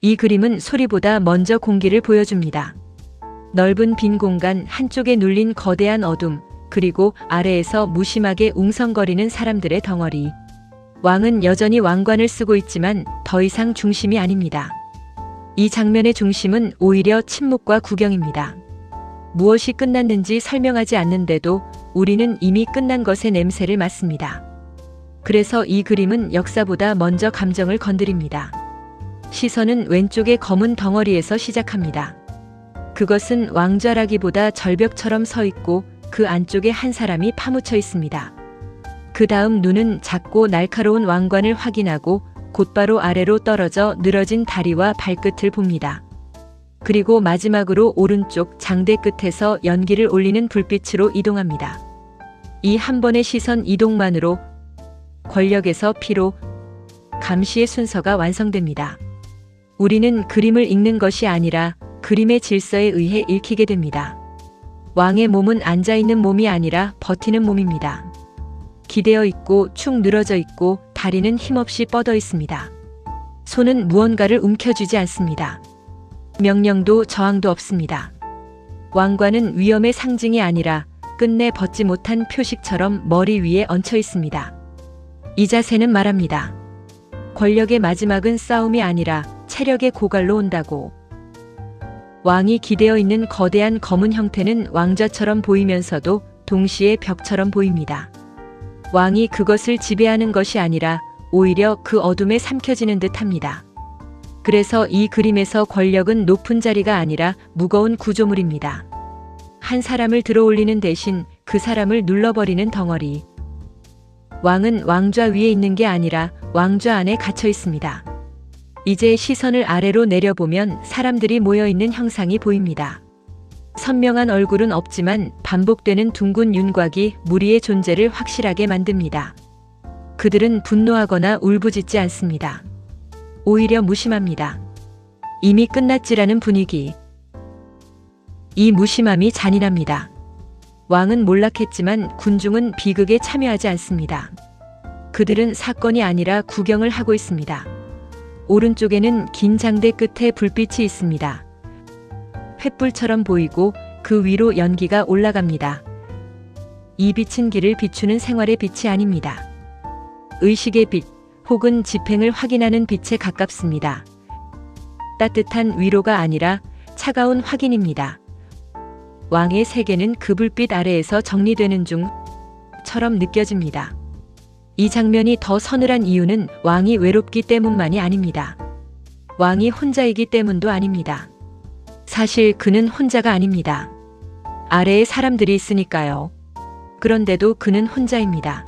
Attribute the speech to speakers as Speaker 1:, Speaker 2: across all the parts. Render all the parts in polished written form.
Speaker 1: 이 그림은 소리보다 먼저 공기를 보여줍니다. 넓은 빈 공간 한쪽에 눌린 거대한 어둠, 그리고 아래에서 무심하게 웅성거리는 사람들의 덩어리. 왕은 여전히 왕관을 쓰고 있지만 더 이상 중심이 아닙니다. 이 장면의 중심은 오히려 침묵과 구경입니다. 무엇이 끝났는지 설명하지 않는데도 우리는 이미 끝난 것의 냄새를 맡습니다. 그래서 이 그림은 역사보다 먼저 감정을 건드립니다. 시선은 왼쪽의 검은 덩어리에서 시작합니다. 그것은 왕좌라기보다 절벽처럼 서 있고 그 안쪽에 한 사람이 파묻혀 있습니다. 그 다음 눈은 작고 날카로운 왕관을 확인하고 곧바로 아래로 떨어져 늘어진 다리와 발끝을 봅니다. 그리고 마지막으로 오른쪽 장대 끝에서 연기를 올리는 불빛으로 이동합니다. 이 한 번의 시선 이동만으로 권력에서 피로, 감시의 순서가 완성됩니다. 우리는 그림을 읽는 것이 아니라 그림의 질서에 의해 읽히게 됩니다. 왕의 몸은 앉아있는 몸이 아니라 버티는 몸입니다. 기대어 있고 축 늘어져 있고 다리는 힘없이 뻗어 있습니다. 손은 무언가를 움켜쥐지 않습니다. 명령도 저항도 없습니다. 왕관은 위험의 상징이 아니라 끝내 벗지 못한 표식처럼 머리 위에 얹혀 있습니다. 이 자세는 말합니다. 권력의 마지막은 싸움이 아니라 체력의 고갈로 온다고. 왕이 기대어 있는 거대한 검은 형태는 왕좌처럼 보이면서도 동시에 벽처럼 보입니다. 왕이 그것을 지배하는 것이 아니라 오히려 그 어둠에 삼켜지는 듯합니다. 그래서 이 그림에서 권력은 높은 자리가 아니라 무거운 구조물입니다. 한 사람을 들어올리는 대신 그 사람을 눌러버리는 덩어리. 왕은 왕좌 위에 있는 게 아니라 왕좌 안에 갇혀 있습니다. 이제 시선을 아래로 내려보면 사람들이 모여있는 형상이 보입니다. 선명한 얼굴은 없지만 반복되는 둥근 윤곽이 무리의 존재를 확실하게 만듭니다. 그들은 분노하거나 울부짖지 않습니다. 오히려 무심합니다. 이미 끝났지라는 분위기. 이 무심함이 잔인합니다. 왕은 몰락했지만 군중은 비극에 참여하지 않습니다. 그들은 사건이 아니라 구경을 하고 있습니다. 오른쪽에는 긴 장대 끝에 불빛이 있습니다. 횃불처럼 보이고 그 위로 연기가 올라갑니다. 이 빛은 길을 비추는 생활의 빛이 아닙니다. 의식의 빛 혹은 집행을 확인하는 빛에 가깝습니다. 따뜻한 위로가 아니라 차가운 확인입니다. 왕의 세계는 그 불빛 아래에서 정리되는 중처럼 느껴집니다. 이 장면이 더 서늘한 이유는 왕이 외롭기 때문만이 아닙니다. 왕이 혼자이기 때문도 아닙니다. 사실 그는 혼자가 아닙니다. 아래에 사람들이 있으니까요. 그런데도 그는 혼자입니다.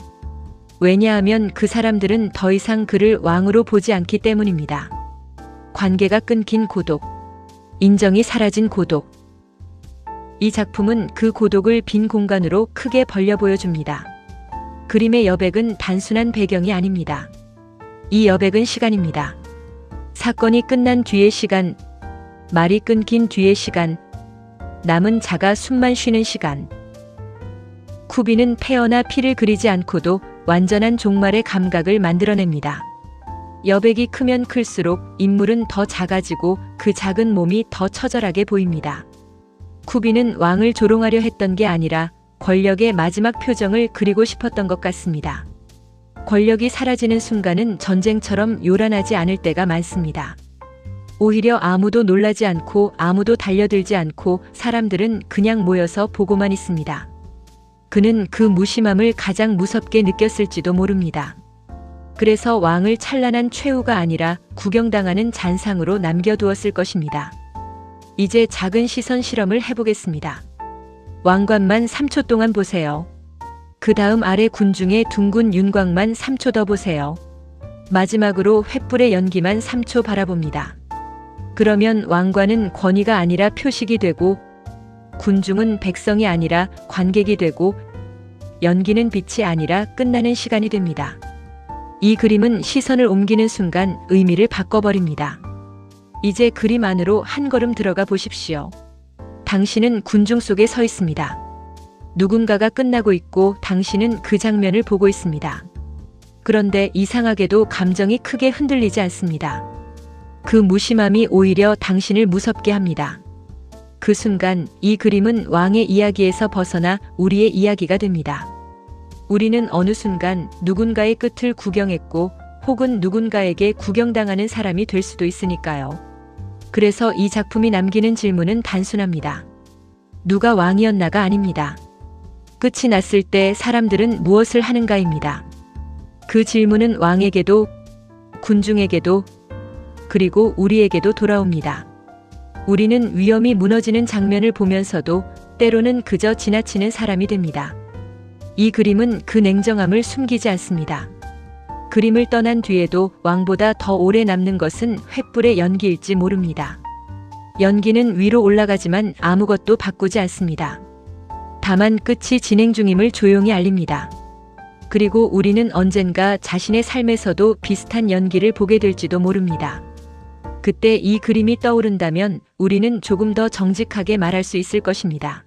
Speaker 1: 왜냐하면 그 사람들은 더 이상 그를 왕으로 보지 않기 때문입니다. 관계가 끊긴 고독, 인정이 사라진 고독. 이 작품은 그 고독을 빈 공간으로 크게 벌려 보여줍니다. 그림의 여백은 단순한 배경이 아닙니다. 이 여백은 시간입니다. 사건이 끝난 뒤의 시간, 말이 끊긴 뒤의 시간, 남은 자가 숨만 쉬는 시간. 쿠비는 폐허나 피를 그리지 않고도 완전한 종말의 감각을 만들어냅니다. 여백이 크면 클수록 인물은 더 작아지고 그 작은 몸이 더 처절하게 보입니다. 쿠비는 왕을 조롱하려 했던 게 아니라 권력의 마지막 표정을 그리고 싶었던 것 같습니다. 권력이 사라지는 순간은 전쟁처럼 요란하지 않을 때가 많습니다. 오히려 아무도 놀라지 않고 아무도 달려들지 않고 사람들은 그냥 모여서 보고만 있습니다. 그는 그 무심함을 가장 무섭게 느꼈을지도 모릅니다. 그래서 왕을 찬란한 최후가 아니라 구경당하는 잔상으로 남겨두었을 것입니다. 이제 작은 시선 실험을 해보겠습니다. 왕관만 3초 동안 보세요. 그 다음 아래 군중의 둥근 윤곽만 3초 더 보세요. 마지막으로 횃불의 연기만 3초 바라봅니다. 그러면 왕관은 권위가 아니라 표식이 되고, 군중은 백성이 아니라 관객이 되고, 연기는 빛이 아니라 끝나는 시간이 됩니다. 이 그림은 시선을 옮기는 순간 의미를 바꿔버립니다. 이제 그림 안으로 한 걸음 들어가 보십시오. 당신은 군중 속에 서 있습니다. 누군가가 끝나고 있고 당신은 그 장면을 보고 있습니다. 그런데 이상하게도 감정이 크게 흔들리지 않습니다. 그 무심함이 오히려 당신을 무섭게 합니다. 그 순간 이 그림은 왕의 이야기에서 벗어나 우리의 이야기가 됩니다. 우리는 어느 순간 누군가의 끝을 구경했고 혹은 누군가에게 구경당하는 사람이 될 수도 있으니까요. 그래서 이 작품이 남기는 질문은 단순합니다. 누가 왕이었나가 아닙니다. 끝이 났을 때 사람들은 무엇을 하는가입니다. 그 질문은 왕에게도, 군중에게도, 그리고 우리에게도 돌아옵니다. 우리는 위험이 무너지는 장면을 보면서도 때로는 그저 지나치는 사람이 됩니다. 이 그림은 그 냉정함을 숨기지 않습니다. 그림을 떠난 뒤에도 왕보다 더 오래 남는 것은 횃불의 연기일지 모릅니다. 연기는 위로 올라가지만 아무것도 바꾸지 않습니다. 다만 끝이 진행 중임을 조용히 알립니다. 그리고 우리는 언젠가 자신의 삶에서도 비슷한 연기를 보게 될지도 모릅니다. 그때 이 그림이 떠오른다면 우리는 조금 더 정직하게 말할 수 있을 것입니다.